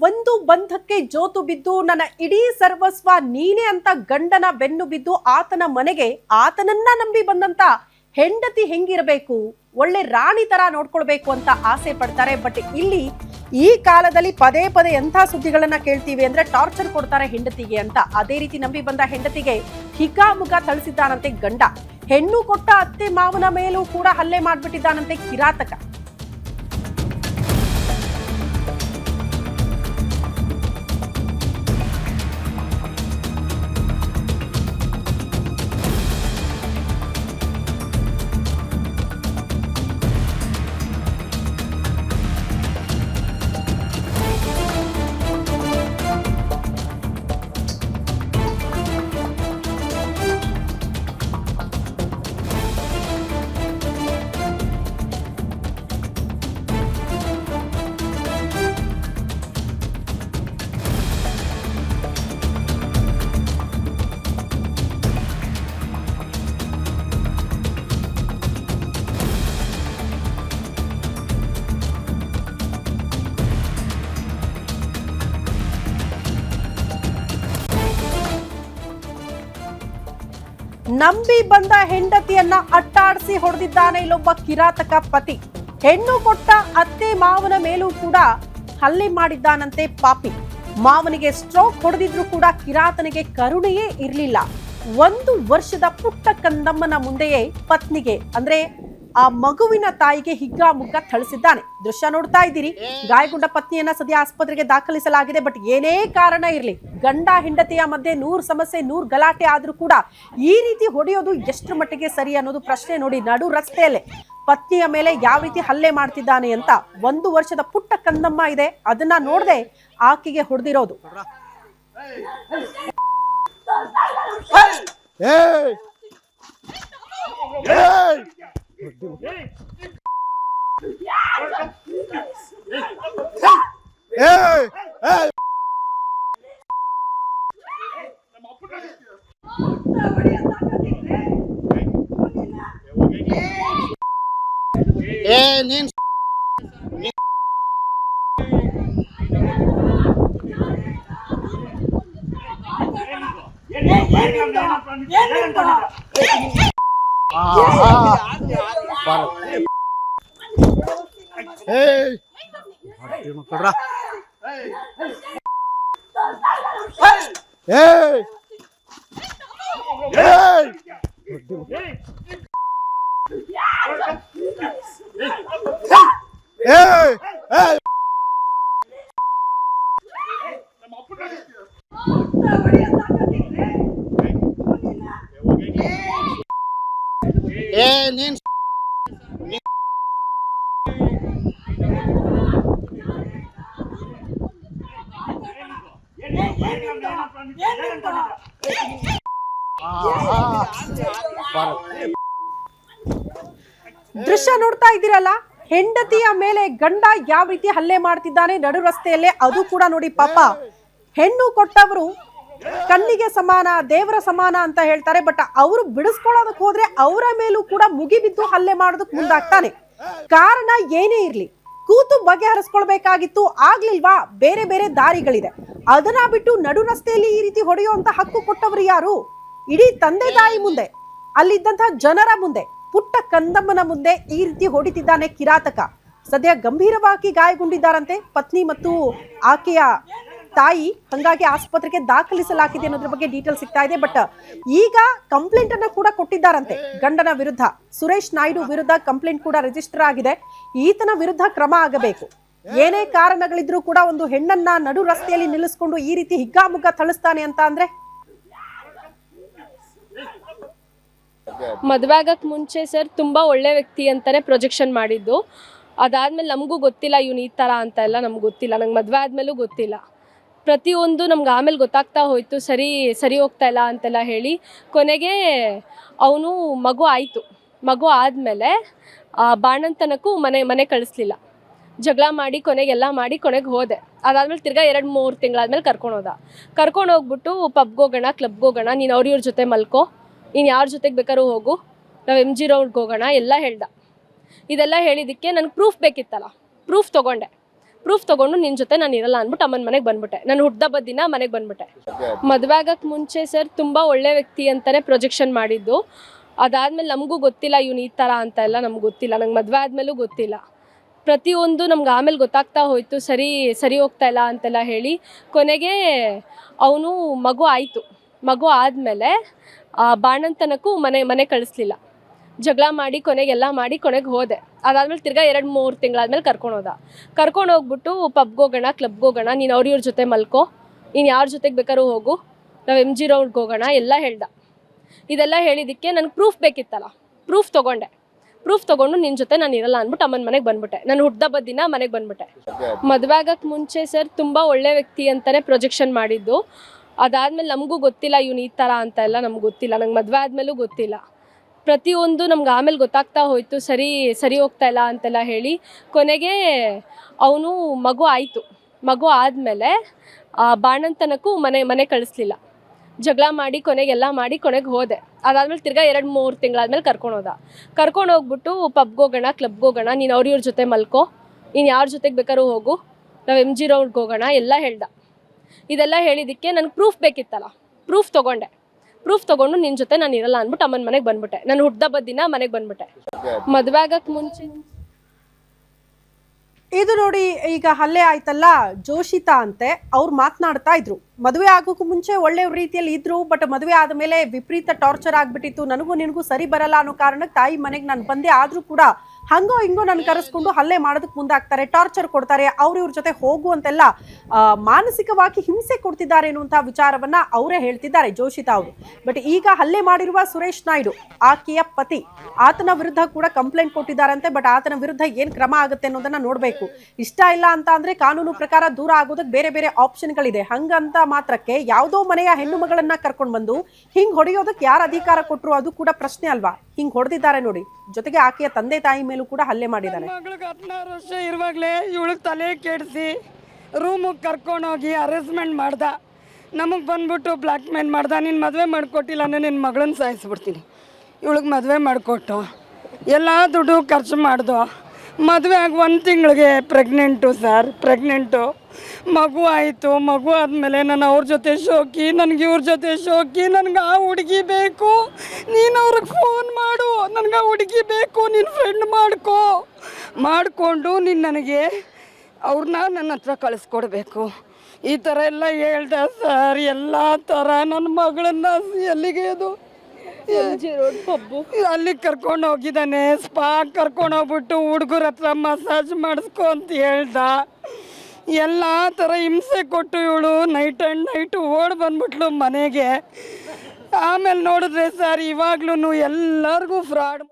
ಒಂದು ಬಂಧಕ್ಕೆ ಜೋತು ಬಿದ್ದು ನನ್ನ ಇಡೀ ಸರ್ವಸ್ವ ನೀನೇ ಅಂತ ಗಂಡನ ಬೆನ್ನು ಬಿದ್ದು ಆತನ ಮನೆಗೆ ಆತನನ್ನ ನಂಬಿ ಬಂದಂತ ಹೆಂಡತಿ ಹೆಂಗಿರಬೇಕು, ಒಳ್ಳೆ ರಾಣಿ ತರ ನೋಡ್ಕೊಳ್ಬೇಕು ಅಂತ ಆಸೆ ಪಡ್ತಾರೆ. ಬಟ್ ಇಲ್ಲಿ ಈ ಕಾಲದಲ್ಲಿ ಪದೇ ಪದೇ ಎಂಥ ಸುದ್ದಿಗಳನ್ನ ಕೇಳ್ತೀವಿ ಅಂದ್ರೆ ಟಾರ್ಚರ್ ಕೊಡ್ತಾರೆ ಹೆಂಡತಿಗೆ ಅಂತ. ಅದೇ ರೀತಿ ನಂಬಿ ಬಂದ ಹೆಂಡತಿಗೆ ಹಿಗ್ಗಾಮುಗ್ಗ ಥಳಿಸಿದ್ದಾನಂತೆ ಗಂಡ. ಹೆಣ್ಣು ಕೊಟ್ಟ ಅತ್ತೆ ಮಾವನ ಮೇಲೂ ಕೂಡ ಹಲ್ಲೆ ಮಾಡ್ಬಿಟ್ಟಿದ್ದಾನಂತೆ ಕಿರಾತಕ. ನಂಬಿ ಬಂದ ಹೆಂಡತಿಯನ್ನ ಅಟ್ಟಾಡಿಸಿ ಹೊಡೆದಿದ್ದಾನೆ ಇಲ್ಲೊಬ್ಬ ಕಿರಾತಕ ಪತಿ. ಹೆಣ್ಣು ಕೊಟ್ಟ ಅತ್ತೆ ಮಾವನ ಮೇಲೂ ಕೂಡ ಹಲ್ಲೆ ಮಾಡಿದ್ದಾನಂತೆ ಪಾಪಿ. ಮಾವನಿಗೆ ಸ್ಟ್ರೋಕ್ ಹೊಡೆದಿದ್ರು ಕೂಡ ಕಿರಾತನಿಗೆ ಕರುಣೆಯೇ ಇರಲಿಲ್ಲ. 1 ವರ್ಷದ ಪುಟ್ಟ ಕಂದಮ್ಮನ ಮುಂದೆಯೇ ಪತ್ನಿಗೆ ಅಂದ್ರೆ ಆ ಮಗುವಿನ ತಾಯಿಗೆ ಹಿಗ್ಗಾಮುಗ್ಗ ಥಳಿಸಿದ್ದಾನೆ. ದೃಶ್ಯ ನೋಡ್ತಾ ಇದ್ದೀರಿ. ಗಾಯಗೊಂಡ ಪತ್ನಿಯನ್ನ ಸದ್ಯ ಆಸ್ಪತ್ರೆಗೆ ದಾಖಲಿಸಲಾಗಿದೆ. ಬಟ್ ಏನೇ ಕಾರಣ ಇರಲಿ, ಗಂಡ ಹೆಂಡತಿಯ ಮಧ್ಯೆ 100 ಸಮಸ್ಯೆ 100 ಗಲಾಟೆ ಆದ್ರೂ ಕೂಡ ಈ ರೀತಿ ಹೊಡೆಯೋದು ಎಷ್ಟರ ಮಟ್ಟಿಗೆ ಸರಿ ಅನ್ನೋದು ಪ್ರಶ್ನೆ. ನೋಡಿ, ನಡು ರಸ್ತೆಯಲ್ಲೇ ಪತ್ನಿಯ ಮೇಲೆ ಯಾವ ರೀತಿ ಹಲ್ಲೆ ಮಾಡ್ತಿದ್ದಾನೆ ಅಂತ. 1 ವರ್ಷದ ಪುಟ್ಟ ಕಂದಮ್ಮ ಇದೆ, ಅದನ್ನ ನೋಡದೆ ಆಕೆಗೆ ಹೊಡೆದಿರೋದು. ದೃಶ್ಯ ನೋಡ್ತಾ ಇದ್ದೀರಲ್ಲ, ಹೆಂಡತಿಯ ಮೇಲೆ ಗಂಡ ಯಾವ ರೀತಿ ಹಲ್ಲೆ ಮಾಡ್ತಿದ್ದಾನೆ ನಡು ರಸ್ತೆಯಲ್ಲೇ. ಅದು ಕೂಡ ನೋಡಿ ಪಾಪ, ಹೆಣ್ಣು ಕೊಟ್ಟವರು ಕಣ್ಣಿಗೆ ಸಮಾನ, ದೇವರ ಸಮಾನ ಅಂತ ಹೇಳ್ತಾರೆ. ಬಟ್ ಅವರು ಬಿಡಿಸ್ಕೊಳ್ಳೋದಕ್ಕೆ ಹೋದ್ರೆ ಅವರ ಮೇಲೂ ಕೂಡ ಮುಗಿಬಿದ್ದು ಹಲ್ಲೆ ಮಾಡೋದಕ್ಕೆ ಮುಂದಾಗ್ತಾನೆ. ಕಾರಣ ಏನೇ ಇರ್ಲಿ, ಕೂತು ಬಗೆಹರಿಸ್ಕೊಳ್ಬೇಕಾಗಿತ್ತು, ಆಗ್ಲಿಲ್ವಾ? ಬೇರೆ ಬೇರೆ ದಾರಿಗಳಿದೆ. ಅದನ್ನ ಬಿಟ್ಟು ನಡು ರಸ್ತೆಯಲ್ಲಿ ಈ ರೀತಿ ಹೊಡೆಯುವಂತ ಹಕ್ಕು ಕೊಟ್ಟವರು ಯಾರು? ಇಡೀ ತಂದೆ ತಾಯಿ ಮುಂದೆ, ಅಲ್ಲಿದ್ದಂತಹ ಜನರ ಮುಂದೆ, ಪುಟ್ಟ ಕಂದಮ್ಮನ ಮುಂದೆ ಈ ರೀತಿ ಹೊಡಿತಿದ್ದಾನೆ ಕಿರಾತಕ. ಸದ್ಯ ಗಂಭೀರವಾಗಿ ಗಾಯಗೊಂಡಿದ್ದಾರಂತೆ ಪತ್ನಿ ಮತ್ತು ಆಕೆಯ ತಾಯಿ. ಹಂಗಾಗಿ ಆಸ್ಪತ್ರೆಗೆ ದಾಖಲಿಸಲಾಗಿದೆ ಅನ್ನೋದ್ರ ಬಗ್ಗೆ ಡೀಟೇಲ್ ಸಿಗ್ತಾ ಇದೆ. ಬಟ್ ಈಗ ಕಂಪ್ಲೇಂಟ್ ಅನ್ನ ಕೂಡ ಕೊಟ್ಟಿದ್ದಾರಂತೆ ಗಂಡನ ವಿರುದ್ಧ. ಸುರೇಶ್ ನಾಯ್ಡು ವಿರುದ್ಧ ಕಂಪ್ಲೇಂಟ್ ಕೂಡ ರಿಜಿಸ್ಟರ್ ಆಗಿದೆ. ಈತನ ವಿರುದ್ಧ ಕ್ರಮ ಆಗಬೇಕು. ಏನೇ ಕಾರಣಗಳಿದ್ರೂ ಕೂಡ ಒಂದು ಹೆಣ್ಣನ್ನ ನಡು ರಸ್ತೆಯಲ್ಲಿ ನಿಲ್ಲಿಸ್ಕೊಂಡು ಈ ರೀತಿ ಹಿಗ್ಗಾಮುಗ್ಗ ಥಳಿಸ್ತಾನೆ ಅಂತ ಅಂದ್ರೆ, ಮದುವೆ ಆಗಕ್ಕೆ ಮುಂಚೆ ಸರ್ ತುಂಬ ಒಳ್ಳೆ ವ್ಯಕ್ತಿ ಅಂತಾನೆ ಪ್ರೊಜೆಕ್ಷನ್ ಮಾಡಿದ್ದು. ಅದಾದ್ಮೇಲೆ ನಮಗೂ ಗೊತ್ತಿಲ್ಲ ಇವನು ಈ ಥರ ಅಂತ ಎಲ್ಲ ನಮ್ಗೆ ಗೊತ್ತಿಲ್ಲ. ನಂಗೆ ಮದುವೆ ಆದಮೇಲೂ ಗೊತ್ತಿಲ್ಲ. ಪ್ರತಿಯೊಂದು ನಮ್ಗೆ ಆಮೇಲೆ ಗೊತ್ತಾಗ್ತಾ ಹೋಯಿತು, ಸರಿ ಹೋಗ್ತಾ ಇಲ್ಲ ಅಂತೆಲ್ಲ ಹೇಳಿ. ಕೊನೆಗೆ ಅವನು ಮಗು ಆಯಿತು. ಮಗು ಆದಮೇಲೆ ಬಾಣಂತನಕ್ಕೂ ಮನೆ ಕಳಿಸ್ಲಿಲ್ಲ. ಜಗಳ ಮಾಡಿ ಕೊನೆಗೆಲ್ಲ ಮಾಡಿ ಕೊನೆಗೆ ಹೋದೆ. ಅದಾದ್ಮೇಲೆ ತಿರ್ಗಾ 2-3 ತಿಂಗಳಾದ್ಮೇಲೆ ಕರ್ಕೊಂಡು ಹೋಗ್ಬಿಟ್ಟು ಪಬ್ಗೆ ಹೋಗೋಣ, ಕ್ಲಬ್ಗೆ ಹೋಗೋಣ, ನೀನು ಅವ್ರ ಜೊತೆ ಮಲ್ಕೋ, ನೀನು ಯಾರ ಜೊತೆಗೆ ಬೇಕಾದ್ರೂ ಹೋಗು, ನಾವು MG ರೋಡ್ಗೆ ಹೋಗೋಣ ಎಲ್ಲ ಹೇಳ್ದ. ಇದೆಲ್ಲ ಹೇಳಿದ್ದಕ್ಕೆ ನನಗೆ ಪ್ರೂಫ್ ಬೇಕಿತ್ತಲ್ಲ, ಪ್ರೂಫ್ ತೊಗೊಂಡೆ. ಪ್ರೂಫ್ ತೊಗೊಂಡು ನಿನ್ನ ಜೊತೆ ನಾನು ಇರಲ್ಲ ಅಂದ್ಬಿಟ್ಟು ಅಮ್ಮನ ಮನೆಗೆ ಬಂದ್ಬಿಟ್ಟೆ. ನಾನು ಹುಡ್ದಬ್ಬದ ದಿನ ಮನೆಗೆ ಬಂದ್ಬಿಟ್ಟೆ. ಮದುವೆ ಆಗೋಕ್ಕೆ ಮುಂಚೆ ಸರ್ ತುಂಬ ಒಳ್ಳೆ ವ್ಯಕ್ತಿ ಅಂತಲೇ ಪ್ರೊಜೆಕ್ಷನ್ ಮಾಡಿದ್ದು. ಅದಾದಮೇಲೆ ನಮಗೂ ಗೊತ್ತಿಲ್ಲ ಇವನು ಈ ಥರ ಅಂತ ಎಲ್ಲ ನಮ್ಗೆ ಗೊತ್ತಿಲ್ಲ. ನಂಗೆ ಮದುವೆ ಆದಮೇಲೂ ಗೊತ್ತಿಲ್ಲ. ಪ್ರತಿಯೊಂದು ನಮ್ಗೆ ಆಮೇಲೆ ಗೊತ್ತಾಗ್ತಾ ಹೋಯಿತು, ಸರಿ ಹೋಗ್ತಾ ಇಲ್ಲ ಅಂತೆಲ್ಲ ಹೇಳಿ. ಕೊನೆಗೆ ಅವನು ಮಗು ಆಯಿತು. ಮಗು ಆದಮೇಲೆ ಬಾಣಂತನಕ್ಕೂ ಮನೆ ಕಳಿಸ್ಲಿಲ್ಲ. ಜಗಳ ಮಾಡಿ ಕೊನೆಗೆಲ್ಲ ಮಾಡಿ ಕೊನೆಗೆ ಹೋದೆ. ಅದಾದಮೇಲೆ ತಿರ್ಗಾ 2-3 ತಿಂಗಳಾದ್ಮೇಲೆ ಕರ್ಕೊಂಡು ಹೋಗ್ಬಿಟ್ಟು ಪಬ್ಗೆ ಹೋಗೋಣ, ಕ್ಲಬ್ಗೆ ಹೋಗೋಣ, ನೀನು ಇವ್ರ ಜೊತೆ ಮಲ್ಕೋ, ನೀನು ಯಾರ ಜೊತೆಗೆ ಬೇಕಾದ್ರೂ ಹೋಗು, ನಾವು MG ರೌಂಡ್ಗೆ ಹೋಗೋಣ ಎಲ್ಲ ಹೇಳ್ದ. ಇದೆಲ್ಲ ಹೇಳಿದ್ದಕ್ಕೆ ನನಗೆ ಪ್ರೂಫ್ ಬೇಕಿತ್ತಲ್ಲ, ಪ್ರೂಫ್ ತೊಗೊಂಡು ನಿನ್ನ ಜೊತೆ ನಾನು ಇರಲ್ಲ ಅಂದ್ಬಿಟ್ಟು ಅಮ್ಮನ ಮನೆಗೆ ಬಂದ್ಬಿಟ್ಟೆ. ನಾನು ಹುಡ್ದಬ್ಬದ ದಿನ ಮನೆಗೆ ಬಂದ್ಬಿಟ್ಟೆ. ಮದುವೆ ಆಗೋಕ್ಕೆ ಮುಂಚೆ ಸರ್ ತುಂಬ ಒಳ್ಳೆ ವ್ಯಕ್ತಿ ಅಂತಲೇ ಪ್ರೊಜೆಕ್ಷನ್ ಮಾಡಿದ್ದು. ಅದಾದಮೇಲೆ ನಮಗೂ ಗೊತ್ತಿಲ್ಲ ಇವನು ಈ ಥರ ಅಂತ ಎಲ್ಲ ನಮ್ಗೆ ಗೊತ್ತಿಲ್ಲ. ನಂಗೆ ಮದುವೆ ಆದಮೇಲೂ ಗೊತ್ತಿಲ್ಲ. ಪ್ರತಿಯೊಂದು ನಮ್ಗೆ ಆಮೇಲೆ ಗೊತ್ತಾಗ್ತಾ ಹೋಯಿತು, ಸರಿ ಹೋಗ್ತಾ ಇಲ್ಲ ಅಂತೆಲ್ಲ ಹೇಳಿ. ಕೊನೆಗೆ ಅವನು ಮಗು ಆಯಿತು. ಮಗು ಆದಮೇಲೆ ಬಾಣಂತನಕ್ಕೂ ಮನೆ ಕಳಿಸ್ಲಿಲ್ಲ. ಜಗಳ ಮಾಡಿ ಕೊನೆಗೆಲ್ಲ ಮಾಡಿ ಕೊನೆಗೆ ಹೋದೆ. ಅದಾದಮೇಲೆ ತಿರ್ಗಾ 2-3 ತಿಂಗಳಾದ್ಮೇಲೆ ಕರ್ಕೊಂಡು ಹೋಗ್ಬಿಟ್ಟು ಪಬ್ಗೆ ಹೋಗೋಣ, ಕ್ಲಬ್ಗೆ ಹೋಗೋಣ, ನೀನು ಇವ್ರ ಜೊತೆ ಮಲ್ಕೋ, ನೀನು ಯಾರ ಜೊತೆಗೆ ಬೇಕಾದ್ರೂ ಹೋಗು, ನಾವು MG ರೌಂಡ್ಗೆ ಹೋಗೋಣ ಎಲ್ಲ ಹೇಳ್ದ. ಇದೆಲ್ಲ ಹೇಳಿದ್ದಕ್ಕೆ ನನಗೆ ಪ್ರೂಫ್ ಬೇಕಿತ್ತಲ್ಲ, ಪ್ರೂಫ್ ತೊಗೊಂಡು ನಿನ್ನ ಜೊತೆ ನಾನು ಇರಲ್ಲ ಅಂದ್ಬಿಟ್ಟು ಅಮ್ಮನ ಮನೆಗೆ ಬಂದ್ಬಿಟ್ಟೆ. ನಾನು ಹುಡ್ದಬ್ಬದ ದಿನ ಮನೆಗೆ ಬಂದ್ಬಿಟ್ಟೆ. ಮದುವೆ ಆಗೋಕ್ಕೆ ಮುಂಚೆ ಇದು ನೋಡಿ, ಈಗ ಹಲ್ಲೆ ಆಯ್ತಲ್ಲ, ಜೋಶಿತಾ ಅಂತೆ, ಅವ್ರು ಮಾತನಾಡ್ತಾ ಇದ್ರು. ಮದುವೆ ಆಗೋಕ್ಕೂ ಮುಂಚೆ ಒಳ್ಳೆ ರೀತಿಯಲ್ಲಿ ಇದ್ರು, ಬಟ್ ಮದುವೆ ಆದ ಮೇಲೆ ವಿಪರೀತ ಟಾರ್ಚರ್ ಆಗ್ಬಿಟ್ಟಿತ್ತು. ನನಗೂ ನಿನಗೂ ಸರಿ ಬರಲ್ಲ ಅನ್ನೋ ಕಾರಣಕ್ಕೆ ತಾಯಿ ಮನೆಗೆ ನಾನು ಬಂದೆ. ಆದ್ರೂ ಕೂಡ ಹಂಗೋ ಹಿಂಗೋ ನನ್ನ ಕರೆಸ್ಕೊಂಡು ಹಲ್ಲೆ ಮಾಡೋದಕ್ಕೆ ಮುಂದಾಗ್ತಾರೆ, ಟಾರ್ಚರ್ ಕೊಡ್ತಾರೆ, ಇವ್ರ ಜೊತೆ ಹೋಗು ಅಂತೆಲ್ಲ ಮಾನಸಿಕವಾಗಿ ಹಿಂಸೆ ಕೊಡ್ತಿದ್ದಾರೆ ಅನ್ನುವಂತಹ ವಿಚಾರವನ್ನ ಅವರೇ ಹೇಳ್ತಿದ್ದಾರೆ, ಜೋಶಿತಾ ಅವರು. ಬಟ್ ಈಗ ಹಲ್ಲೆ ಮಾಡಿರುವ ಸುರೇಶ್ ನಾಯ್ಡು, ಆಕೆಯ ಪತಿ, ಆತನ ವಿರುದ್ಧ ಕೂಡ ಕಂಪ್ಲೇಂಟ್ ಕೊಟ್ಟಿದ್ದಾರಂತೆ. ಬಟ್ ಆತನ ವಿರುದ್ಧ ಏನ್ ಕ್ರಮ ಆಗುತ್ತೆ ಅನ್ನೋದನ್ನ ನೋಡ್ಬೇಕು. ಇಷ್ಟ ಇಲ್ಲ ಅಂತ ಅಂದ್ರೆ ಕಾನೂನು ಪ್ರಕಾರ ದೂರ ಆಗೋದಕ್ಕೆ ಬೇರೆ ಆಪ್ಷನ್ಗಳಿದೆ. ಹಂಗಂತ ಮಾತ್ರಕ್ಕೆ ಯಾವುದೋ ಮನೆಯ ಹೆಣ್ಣು ಮಗಳನ್ನ ಕರ್ಕೊಂಡು ಬಂದು ಹಿಂಗ್ ಹೊಡೆಯೋದಕ್ಕೆ ಯಾರು ಅಧಿಕಾರ ಕೊಟ್ರು, ಅದು ಕೂಡ ಪ್ರಶ್ನೆ ಅಲ್ವಾ? ಹಿಂಗ್ ಹೊಡೆದಿದ್ದಾರೆ ನೋಡಿ. ಜೊತೆಗೆ ಆಕೆಯ ತಂದೆ ತಾಯಿ ಮೇಲೂ ಕೂಡ ಹಲ್ಲೆ ಮಾಡಿದ್ದಾರೆ. ಮಗಳಿಗೆ 16 ವರ್ಷ ಇರುವಾಗಲೇ ಇವಳಿಗೆ ತಲೆ ಕೆಡಿಸಿ ರೂಮಿಗೆ ಕರ್ಕೊಂಡೋಗಿ ಅರೆಸ್ಟ್ಮೆಂಟ್ ಮಾಡ್ದ. ನಮಗೆ ಬಂದ್ಬಿಟ್ಟು ಬ್ಲ್ಯಾಕ್ ಮೇಲ್ ಮಾಡ್ದ, ನೀನು ಮದುವೆ ಮಾಡಿಕೊಟ್ಟಿಲ್ಲ ಅಂದರೆ ನಿನ್ನ ಮಗಳನ್ನ ಸಾಯಿಸ್ಬಿಡ್ತೀನಿ. ಇವಳಿಗೆ ಮದುವೆ ಮಾಡಿಕೊಟ್ಟು ಎಲ್ಲ ದುಡ್ಡು ಖರ್ಚು ಮಾಡ್ದು. ಮದುವೆ ಆಗಿ 1 ತಿಂಗಳಿಗೆ ಪ್ರೆಗ್ನೆಂಟು ಮಗು ಆಯಿತು. ಮಗು ಆದಮೇಲೆ ನಾನು ಅವ್ರ ಜೊತೆ ಶೋಕಿ, ನನಗೆ ಇವ್ರ ಜೊತೆ ಶೋಕಿ, ನನಗೆ ಆ ಹುಡುಗಿ ಬೇಕು, ನೀನು ಅವ್ರಿಗೆ ಫೋನ್ ಮಾಡು, ನನಗೆ ಆ ಹುಡುಗಿ ಬೇಕು, ನಿನ್ನ ಫ್ರೆಂಡ್ ಮಾಡಿಕೊಂಡು ನೀನು ನನಗೆ ಅವ್ರನ್ನ ನನ್ನ ಹತ್ರ ಕಳಿಸ್ಕೊಡ್ಬೇಕು. ಈ ಥರ ಎಲ್ಲ ಹೇಳ್ದೆ ಸರ್. ಎಲ್ಲ ಥರ ನನ್ನ ಮಗಳನ್ನ ಎಲ್ಲಿಗೆ ಅದು ಅಲ್ಲಿಗೆ ಕರ್ಕೊಂಡು ಹೋಗಿದ್ದಾನೆ. ಸ್ಪಾಕ್ ಕರ್ಕೊಂಡು ಹೋಗ್ಬಿಟ್ಟು ಹುಡುಗರ ಹತ್ರ ಮಸಾಜ್ ಮಾಡಿಸ್ಕೊ ಅಂತ ಹೇಳ್ದ. ಎಲ್ಲ ಥರ ಹಿಂಸೆ ಕೊಟ್ಟು ಇವಳು ನೈಟ್ ಓಡಿ ಬಂದ್ಬಿಟ್ಲು ಮನೆಗೆ. ಆಮೇಲೆ ನೋಡಿದ್ರೆ ಸರ್ ಇವಾಗ್ಲೂ ಎಲ್ಲರಿಗೂ ಫ್ರಾಡ್